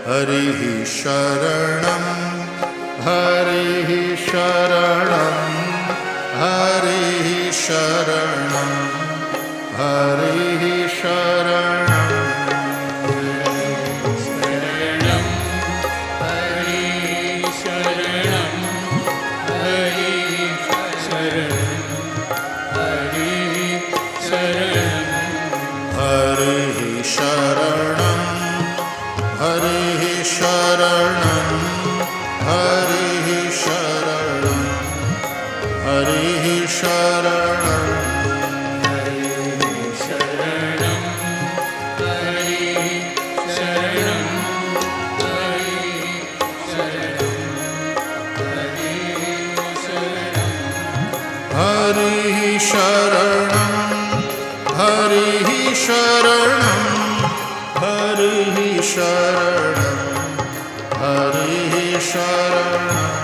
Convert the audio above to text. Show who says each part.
Speaker 1: हरिः शरणं हरिः शरणं हरिः शरणं हरिः शरणं हरिः शरणं हरिः शरणं हरिः शरणं हरिः शरणं हरिः शरणं हरिः शरणं हरिः शरणं